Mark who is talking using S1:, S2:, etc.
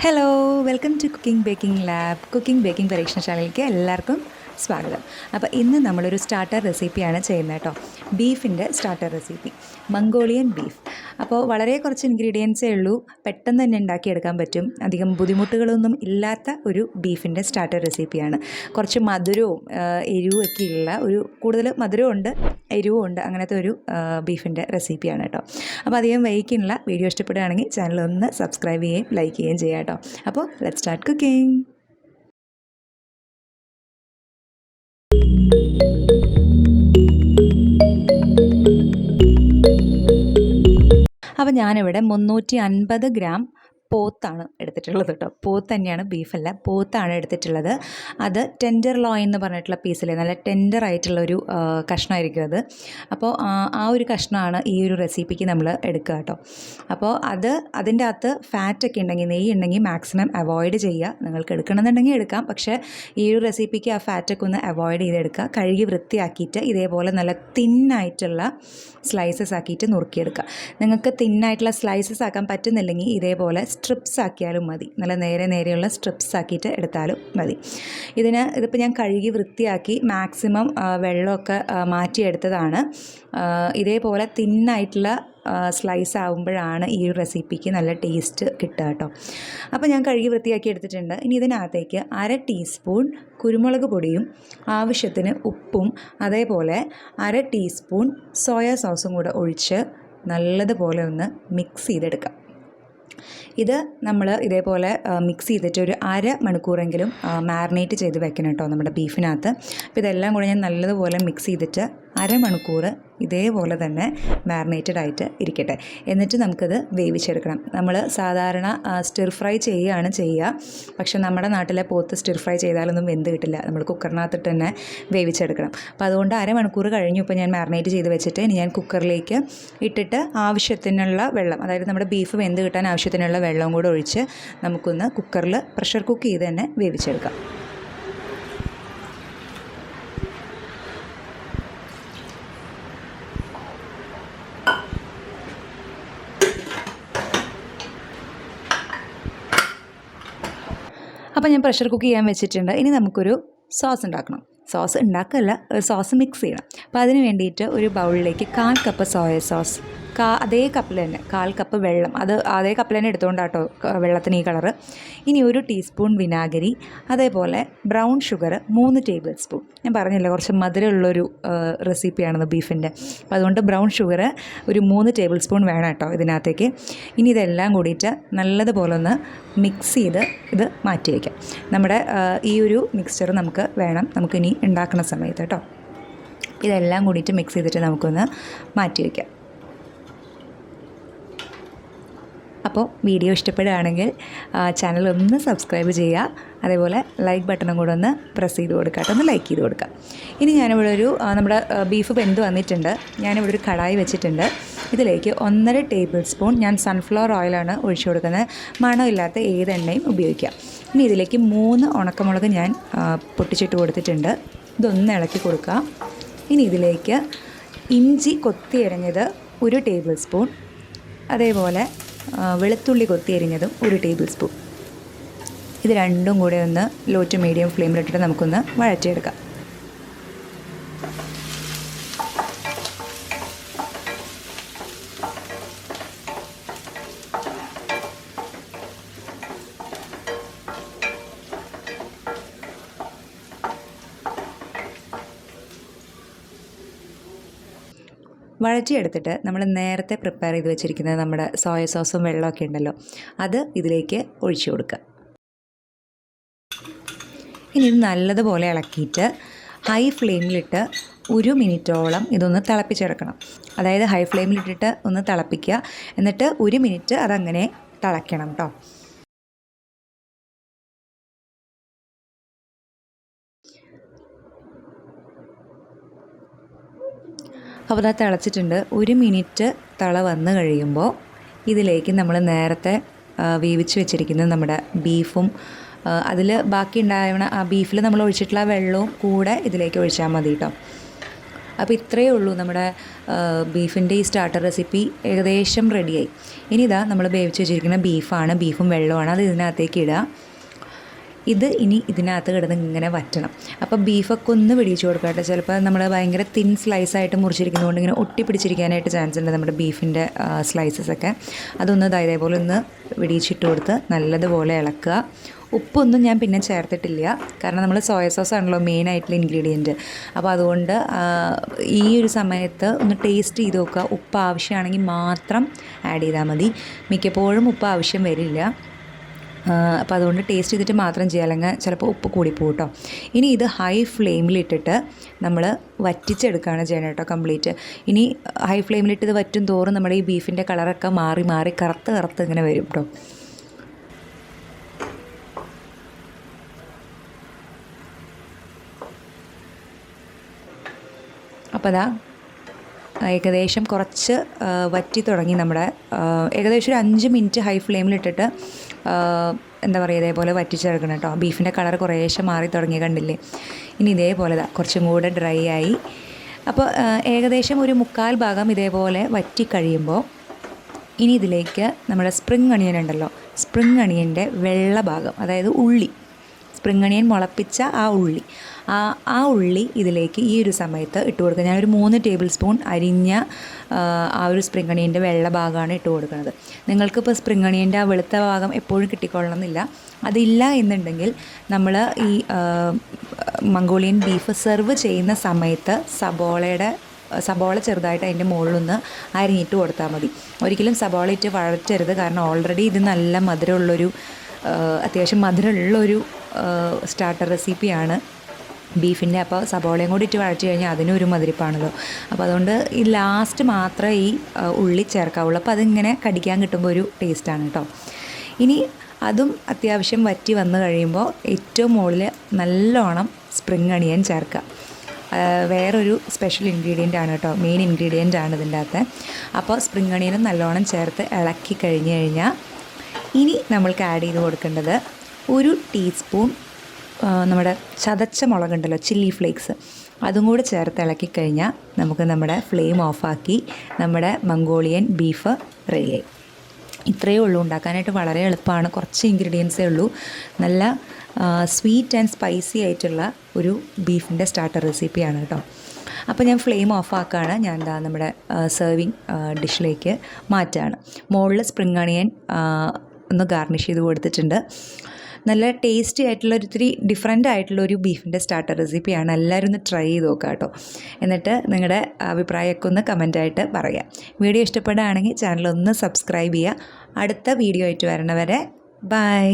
S1: Hello, welcome to cooking baking lab. Cooking baking പരീക്ഷണശാലയിലേക്ക് എല്ലാവർക്കും സ്വാഗതം. അപ്പോൾ ഇന്ന് നമ്മളൊരു സ്റ്റാർട്ടർ റെസിപ്പിയാണ് ചെയ്യുന്നത് കേട്ടോ. ബീഫിൻ്റെ സ്റ്റാർട്ടർ റെസിപ്പി, മംഗോളിയൻ ബീഫ്. അപ്പോൾ വളരെ കുറച്ച് ഇൻഗ്രീഡിയൻസേ ഉള്ളൂ, പെട്ടെന്ന് തന്നെ ഉണ്ടാക്കിയെടുക്കാൻ പറ്റും. അധികം ബുദ്ധിമുട്ടുകളൊന്നും ഇല്ലാത്ത ഒരു ബീഫിൻ്റെ സ്റ്റാർട്ടർ റെസിപ്പിയാണ്. കുറച്ച് മധുരവും എരിവും ഒക്കെ ഉള്ള ഒരു, കൂടുതൽ മധുരവും ഉണ്ട് എരിവും ഉണ്ട്, അങ്ങനത്തെ ഒരു ബീഫിൻ്റെ റെസിപ്പിയാണ് കേട്ടോ. അപ്പോൾ അധികം വൈകിക്കുള്ള വീഡിയോ ഇഷ്ടപ്പെടുകയാണെങ്കിൽ ചാനൽ ഒന്ന് സബ്സ്ക്രൈബ് ചെയ്യുകയും ലൈക്ക് ചെയ്യുകയും ചെയ്യാം കേട്ടോ. അപ്പോൾ ലെറ്റ്സ് സ്റ്റാർട്ട് കുക്കിംഗ്. അപ്പോൾ ഞാനിവിടെ 350 ഗ്രാം പോത്താണ് എടുത്തിട്ടുള്ളത് കേട്ടോ. പോത്ത് തന്നെയാണ്, ബീഫല്ല, പോത്താണ് എടുത്തിട്ടുള്ളത്. അത് ടെൻഡർ ലോയിൻ എന്ന് പറഞ്ഞിട്ടുള്ള പീസിലെ നല്ല ടെൻഡർ ആയിട്ടുള്ളൊരു കഷ്ണമായിരിക്കും അത്. അപ്പോൾ ആ ഒരു കഷ്ണമാണ് ഈ ഒരു റെസിപ്പിക്ക് നമ്മൾ എടുക്കുക കേട്ടോ. അപ്പോൾ അതിൻ്റെ അകത്ത് ഫാറ്റൊക്കെ ഉണ്ടെങ്കിൽ, നെയ്യ് ഉണ്ടെങ്കിൽ മാക്സിമം അവോയ്ഡ് ചെയ്യുക. നിങ്ങൾക്ക് എടുക്കണമെന്നുണ്ടെങ്കിൽ എടുക്കാം, പക്ഷേ ഈ ഒരു റെസിപ്പിക്ക് ആ ഫാറ്റൊക്കെ ഒന്ന് അവോയ്ഡ് ചെയ്തെടുക്കുക. കഴുകി വൃത്തിയാക്കിയിട്ട് ഇതേപോലെ നല്ല തിന്നായിട്ടുള്ള സ്ലൈസസ് ആക്കിയിട്ട് നുറുക്കിയെടുക്കുക. നിങ്ങൾക്ക് തിന്നായിട്ടുള്ള സ്ലൈസസ് ആക്കാൻ പറ്റുന്നില്ലെങ്കിൽ ഇതേപോലെ സ്ട്രിപ്സ് ആക്കിയാലും മതി. നല്ല നേരെയുള്ള സ്ട്രിപ്സ് ആക്കിയിട്ട് എടുത്താലും മതി. ഇതിപ്പോൾ ഞാൻ കഴുകി വൃത്തിയാക്കി മാക്സിമം വെള്ളമൊക്കെ മാറ്റിയെടുത്തതാണ്. ഇതേപോലെ തിന്നായിട്ടുള്ള സ്ലൈസ് ആകുമ്പോഴാണ് ഈ ഒരു റെസിപ്പിക്ക് നല്ല ടേസ്റ്റ് കിട്ടുക കേട്ടോ. അപ്പോൾ ഞാൻ കഴുകി വൃത്തിയാക്കി എടുത്തിട്ടുണ്ട്. ഇനി ഇതിനകത്തേക്ക് 1/2 ടീസ്പൂൺ കുരുമുളക് പൊടിയും ആവശ്യത്തിന് ഉപ്പും അതേപോലെ 1/2 ടീസ്പൂൺ സോയാ സോസും കൂടെ ഒഴിച്ച് നല്ലതുപോലെ ഒന്ന് മിക്സ് ചെയ്തെടുക്കാം. ഇത് നമ്മൾ ഇതേപോലെ മിക്സ് ചെയ്തിട്ട് ഒരു 1/2 മണിക്കൂറെങ്കിലും മാരിനേറ്റ് ചെയ്ത് വെക്കണം കേട്ടോ നമ്മുടെ ബീഫിനകത്ത്. അപ്പോൾ ഇതെല്ലാം കൂടെ ഞാൻ നല്ലതുപോലെ മിക്സ് ചെയ്തിട്ട് 1/2 മണിക്കൂർ ഇതേപോലെ തന്നെ മാരിനേറ്റഡ് ആയിട്ട് ഇരിക്കട്ടെ. എന്നിട്ട് നമുക്കത് വേവിച്ചെടുക്കണം. നമ്മൾ സാധാരണ സ്റ്റിർ ഫ്രൈ ചെയ്യുകയാണ് ചെയ്യുക, പക്ഷേ നമ്മുടെ നാട്ടിലെ പോത്ത് സ്റ്റിർ ഫ്രൈ ചെയ്താലൊന്നും വെന്ത് കിട്ടില്ല. നമ്മൾ കുക്കറിനകത്തിട്ട് തന്നെ വേവിച്ചെടുക്കണം. അപ്പോൾ അതുകൊണ്ട് 1/2 മണിക്കൂർ കഴിഞ്ഞു ഇപ്പോൾ ഞാൻ മാരിനേറ്റ് ചെയ്ത് വെച്ചിട്ട് ഇനി ഞാൻ കുക്കറിലേക്ക് ഇട്ടിട്ട് ആവശ്യത്തിനുള്ള വെള്ളം, അതായത് നമ്മുടെ ബീഫ് വെന്ത് കിട്ടാൻ ആവശ്യത്തിനുള്ള വെള്ളവും കൂടെ ഒഴിച്ച് നമുക്കൊന്ന് കുക്കറിൽ പ്രഷർ കുക്ക് ചെയ്ത് തന്നെ വേവിച്ചെടുക്കാം. അപ്പോൾ ഞാൻ പ്രഷർ കുക്ക് ചെയ്യാൻ വെച്ചിട്ടുണ്ട്. ഇനി നമുക്കൊരു സോസ് ഉണ്ടാക്കണം. സോസ് ഉണ്ടാക്കല്ല, സോസ് മിക്സ് ചെയ്യണം. അപ്പോൾ അതിന് വേണ്ടിയിട്ട് ഒരു ബൗളിലേക്ക് 1/4 കപ്പ് സോയ സോസ്, അതേ കപ്പിൽ തന്നെ 1/4 കപ്പ് വെള്ളം, അത് അതേ കപ്പിൽ തന്നെ എടുത്തുകൊണ്ടാട്ടോ വെള്ളത്തിന് ഈ കളറ്. ഇനി 1 ടീസ്പൂൺ വിനാഗിരി, അതേപോലെ ബ്രൗൺ ഷുഗർ 3 ടേബിൾ സ്പൂൺ. ഞാൻ പറഞ്ഞില്ല കുറച്ച് മധുരമുള്ളൊരു റെസിപ്പിയാണെന്ന് ബീഫിൻ്റെ, അപ്പോൾ അതുകൊണ്ട് ബ്രൗൺ ഷുഗർ ഒരു 3 ടേബിൾ സ്പൂൺ വേണം കേട്ടോ ഇതിനകത്തേക്ക്. ഇനി ഇതെല്ലാം കൂടിയിട്ട് നല്ലതുപോലെ ഒന്ന് മിക്സ് ചെയ്ത് ഇത് മാറ്റി വയ്ക്കാം. നമ്മുടെ ഈ ഒരു മിക്സ്ചർ നമുക്ക് വേണം നമുക്കിനി ഉണ്ടാക്കുന്ന സമയത്ത് കേട്ടോ. ഇതെല്ലാം കൂടിയിട്ട് മിക്സ് ചെയ്തിട്ട് നമുക്കൊന്ന് മാറ്റി വയ്ക്കാം. അപ്പോൾ വീഡിയോ ഇഷ്ടപ്പെടുകയാണെങ്കിൽ ചാനൽ ഒന്ന് സബ്സ്ക്രൈബ് ചെയ്യുക, അതേപോലെ ലൈക്ക് ബട്ടണും കൂടെ ഒന്ന് പ്രസ് ചെയ്ത് കൊടുക്കുക കേട്ടോ, ഒന്ന് ലൈക്ക് ചെയ്ത് കൊടുക്കുക. ഇനി ഞാനിവിടെ നമ്മുടെ ബീഫ് വെന്ത് വന്നിട്ടുണ്ട്. ഞാനിവിടെ ഒരു കടായി വെച്ചിട്ടുണ്ട്. ഇതിലേക്ക് 1.5 ടേബിൾ സ്പൂൺ ഞാൻ സൺഫ്ലവർ ഓയിലാണ് ഒഴിച്ചു കൊടുക്കുന്നത്. മണമില്ലാത്ത ഏത് എണ്ണയും ഉപയോഗിക്കാം. ഇനി ഇതിലേക്ക് 3 ഉണക്കമുളക് ഞാൻ പൊട്ടിച്ചിട്ട് കൊടുത്തിട്ടുണ്ട്. ഇതൊന്ന് ഇളക്കി കൊടുക്കുക. ഇനി ഇതിലേക്ക് ഇഞ്ചി കൊത്തി അരിഞ്ഞത് 1 ടേബിൾ സ്പൂൺ, അതേപോലെ വെളുത്തുള്ളി കൊത്തി അരിഞ്ഞതും 1 ടേബിൾ സ്പൂൺ. ഇത് രണ്ടും കൂടെ ഒന്ന് ലോ ടു മീഡിയം ഫ്ലെയിമിലിട്ടിട്ട് നമുക്കൊന്ന് വഴറ്റിയെടുക്കാം. വഴറ്റിയെടുത്തിട്ട് നമ്മൾ നേരത്തെ പ്രിപ്പയർ ചെയ്ത് വെച്ചിരിക്കുന്ന നമ്മുടെ സോയ സോസും വെള്ളമൊക്കെ ഉണ്ടല്ലോ, അത് ഇതിലേക്ക് ഒഴിച്ചു കൊടുക്കുക. ഇനി ഇത് നല്ലതുപോലെ ഇളക്കിയിട്ട് ഹൈ ഫ്ലെയിമിലിട്ട് 1 മിനിറ്റോളം ഇതൊന്ന് തിളപ്പിച്ചെടുക്കണം. അതായത് ഹൈ ഫ്ലെയിമിലിട്ടിട്ട് ഒന്ന് തിളപ്പിക്കുക, എന്നിട്ട് 1 മിനിറ്റ് അതങ്ങനെ തിളയ്ക്കണം കേട്ടോ. അപ്പോൾ അത് തിളച്ചിട്ടുണ്ട്. 1 മിനിറ്റ് തിള വന്ന് കഴിയുമ്പോൾ ഇതിലേക്ക് നമ്മൾ നേരത്തെ വേവിച്ച് വെച്ചിരിക്കുന്ന നമ്മുടെ ബീഫും അതിൽ ബാക്കി ഉണ്ടാവണ ആ ബീഫിൽ നമ്മൾ ഒഴിച്ചിട്ടുള്ള വെള്ളവും കൂടെ ഇതിലേക്ക് ഒഴിച്ചാൽ മതി കേട്ടോ. അപ്പോൾ ഇത്രയേ ഉള്ളൂ നമ്മുടെ ബീഫിൻ്റെ ഈ സ്റ്റാർട്ടർ റെസിപ്പി ഏകദേശം റെഡിയായി. ഇനി ഇതാ നമ്മൾ വേവിച്ച് വെച്ചിരിക്കുന്ന ബീഫാണ്, ബീഫും വെള്ളമാണ്, അത് ഇതിനകത്തേക്ക് ഇടുക. ഇത് ഇനി ഇതിനകത്ത് കിടന്ന് ഇങ്ങനെ വറ്റണം. അപ്പോൾ ബീഫൊക്കെ ഒന്ന് വെടിയിച്ച് കൊടുക്കട്ടെ. ചിലപ്പോൾ നമ്മൾ ഭയങ്കര തിൻ സ്ലൈസായിട്ട് മുറിച്ചിരിക്കുന്നതുകൊണ്ട് ഇങ്ങനെ ഒട്ടിപ്പിടിച്ചിരിക്കാനായിട്ട് ചാൻസ് ഉണ്ട് നമ്മുടെ ബീഫിൻ്റെ സ്ലൈസസൊക്കെ. അതൊന്ന് ഇതേപോലെ ഒന്ന് വെടിയിച്ചിട്ട് കൊടുത്ത് നല്ലതുപോലെ ഇളക്കുക. ഉപ്പൊന്നും ഞാൻ പിന്നെ ചേർത്തിട്ടില്ല, കാരണം നമ്മൾ സോയ സോസ് ആണല്ലോ മെയിനായിട്ടുള്ള ഇൻഗ്രീഡിയൻറ്റ്. അപ്പോൾ അതുകൊണ്ട് ഈ ഒരു സമയത്ത് ഒന്ന് ടേസ്റ്റ് ചെയ്ത് നോക്കുക. ഉപ്പ് ആവശ്യമാണെങ്കിൽ മാത്രം ആഡ് ചെയ്താൽ മതി. മിക്കപ്പോഴും ഉപ്പ് ആവശ്യം വരില്ല. അപ്പോൾ അതുകൊണ്ട് ടേസ്റ്റ് ചെയ്തിട്ട് മാത്രം ചെയ്യുക, അല്ലെങ്കിൽ ചിലപ്പോൾ ഉപ്പ് കൂടിപ്പോകും കേട്ടോ. ഇനി ഇത് ഹൈ ഫ്ലെയിമിലിട്ടിട്ട് നമ്മൾ വറ്റിച്ചെടുക്കുകയാണ് ചെയ്യണം കേട്ടോ കംപ്ലീറ്റ്. ഇനി ഹൈ ഫ്ലെയിമിലിട്ട് ഇത് വറ്റും തോറും നമ്മുടെ ഈ ബീഫിൻ്റെ കളറൊക്കെ മാറി മാറി കറുത്ത് ഇങ്ങനെ വരും കേട്ടോ. അപ്പോൾ അതാ ഏകദേശം കുറച്ച് വറ്റി തുടങ്ങി നമ്മുടെ, ഏകദേശം ഒരു 5 മിനിറ്റ് ഹൈ ഫ്ലെയിമിലിട്ടിട്ട് എന്താ പറയുക ഇതേപോലെ വറ്റിച്ചെടുക്കണം കേട്ടോ. ബീഫിൻ്റെ കളർ കുറേശ്ശെ മാറി തുടങ്ങി കണ്ടില്ലേ. ഇനി ഇതേപോലെ കുറച്ചും കൂടെ ഡ്രൈ ആയി. അപ്പോൾ ഏകദേശം ഒരു 1/4 ഭാഗം ഇതേപോലെ വറ്റി കഴിയുമ്പോൾ ഇനി ഇതിലേക്ക് നമ്മുടെ സ്പ്രിംഗ് അണിയൻ ഉണ്ടല്ലോ, സ്പ്രിംഗ് അണിയൻ്റെ വെള്ള ഭാഗം, അതായത് ഉള്ളി, സ്പ്രിംഗ് അണിയൻ മുളപ്പിച്ച ആ ഉള്ളി ഇതിലേക്ക് ഈ ഒരു സമയത്ത് ഇട്ട് കൊടുക്കുക. ഞാനൊരു 3 ടേബിൾ സ്പൂൺ അരിഞ്ഞ ആ ഒരു സ്പ്രിംഗ് അണിയൻ്റെ വെള്ള ഭാഗമാണ് ഇട്ട് കൊടുക്കുന്നത്. നിങ്ങൾക്കിപ്പോൾ സ്പ്രിംഗ് അണിയൻ്റെ ആ വെളുത്ത ഭാഗം എപ്പോഴും കിട്ടിക്കൊള്ളണമെന്നില്ല. അതില്ല എന്നുണ്ടെങ്കിൽ നമ്മൾ ഈ മംഗോളിയൻ ബീഫ് സെർവ് ചെയ്യുന്ന സമയത്ത് സബോള ചെറുതായിട്ട് അതിൻ്റെ മുകളിലൊന്ന് അരിഞ്ഞിട്ട് കൊടുത്താൽ മതി. ഒരിക്കലും സബോള ഇട്ട് വഴറ്റരുത്, കാരണം ഓൾറെഡി ഇത് നല്ല മധുരമുള്ളൊരു അത്യാവശ്യം മധുരമുള്ളൊരു സ്റ്റാർട്ടർ റെസിപ്പിയാണ് ബീഫിൻ്റെ. അപ്പോൾ സബോളയും കൂടി ഇട്ട് വഴറ്റി കഴിഞ്ഞാൽ അതിനൊരു മധുരിപ്പാണല്ലോ. അപ്പോൾ അതുകൊണ്ട് ഈ ലാസ്റ്റ് മാത്രമേ ഈ ഉള്ളി ചേർക്കാവുള്ളൂ. അപ്പോൾ അതിങ്ങനെ കടിക്കാൻ കിട്ടുമ്പോൾ ഒരു ടേസ്റ്റാണ് കേട്ടോ. ഇനി അതും അത്യാവശ്യം വറ്റി വന്നു കഴിയുമ്പോൾ ഏറ്റവും മുകളിൽ നല്ലോണം സ്പ്രിംഗ് അണിയൻ ചേർക്കുക. വേറൊരു സ്പെഷ്യൽ ഇൻഗ്രീഡിയൻ്റ് ആണ് കേട്ടോ, മെയിൻ ഇൻഗ്രീഡിയൻ്റ് ആണ് ഇതിൻ്റെ അകത്ത്. അപ്പോൾ സ്പ്രിംഗ് അണിയനും നല്ലോണം ചേർത്ത് ഇളക്കി കഴിഞ്ഞാൽ ഇനി നമ്മൾക്ക് ആഡ് ചെയ്ത് കൊടുക്കേണ്ടത് 1 ടീസ്പൂൺ നമ്മുടെ ചതച്ച മുളകുണ്ടല്ലോ, ചില്ലി ഫ്ലേക്സ്, അതും കൂടെ ചേർത്ത് ഇളക്കി കഴിഞ്ഞാൽ നമുക്ക് നമ്മുടെ ഫ്ലെയിം ഓഫാക്കി നമ്മുടെ മംഗോളിയൻ ബീഫ് റെഡിയായി. ഇത്രയേ ഉള്ളൂ, ഉണ്ടാക്കാനായിട്ട് വളരെ എളുപ്പമാണ്. കുറച്ച് ഇൻഗ്രീഡിയൻസേ ഉള്ളൂ. നല്ല സ്വീറ്റ് ആൻഡ് സ്പൈസി ആയിട്ടുള്ള ഒരു ബീഫിൻ്റെ സ്റ്റാർട്ടർ റെസിപ്പിയാണ് കേട്ടോ. അപ്പോൾ ഞാൻ ഫ്ലെയിം ഓഫാക്കുകയാണ്. ഞാൻ എന്താ നമ്മുടെ സെർവിങ് ഡിഷിലേക്ക് മാറ്റുകയാണ്. മുകളിൽ സ്പ്രിംഗ് അണിയൻ ഒന്ന് ഗാർണിഷ് ചെയ്ത് കൊടുത്തിട്ടുണ്ട്. നല്ല ടേസ്റ്റി ആയിട്ടുള്ള ഒത്തിരി ഡിഫറെൻ്റ് ആയിട്ടുള്ളൊരു ബീഫിൻ്റെ സ്റ്റാർട്ടർ റെസിപ്പിയാണ്. എല്ലാവരും ഒന്ന് ട്രൈ ചെയ്ത് നോക്കുക കേട്ടോ. എന്നിട്ട് നിങ്ങളുടെ അഭിപ്രായമൊക്കെ ഒന്ന് കമൻറ്റായിട്ട് പറയുക. വീഡിയോ ഇഷ്ടപ്പെടുകയാണെങ്കിൽ ചാനൽ ഒന്ന് സബ്സ്ക്രൈബ് ചെയ്യുക. അടുത്ത വീഡിയോ ആയിട്ട് വരണവരെ ബൈ.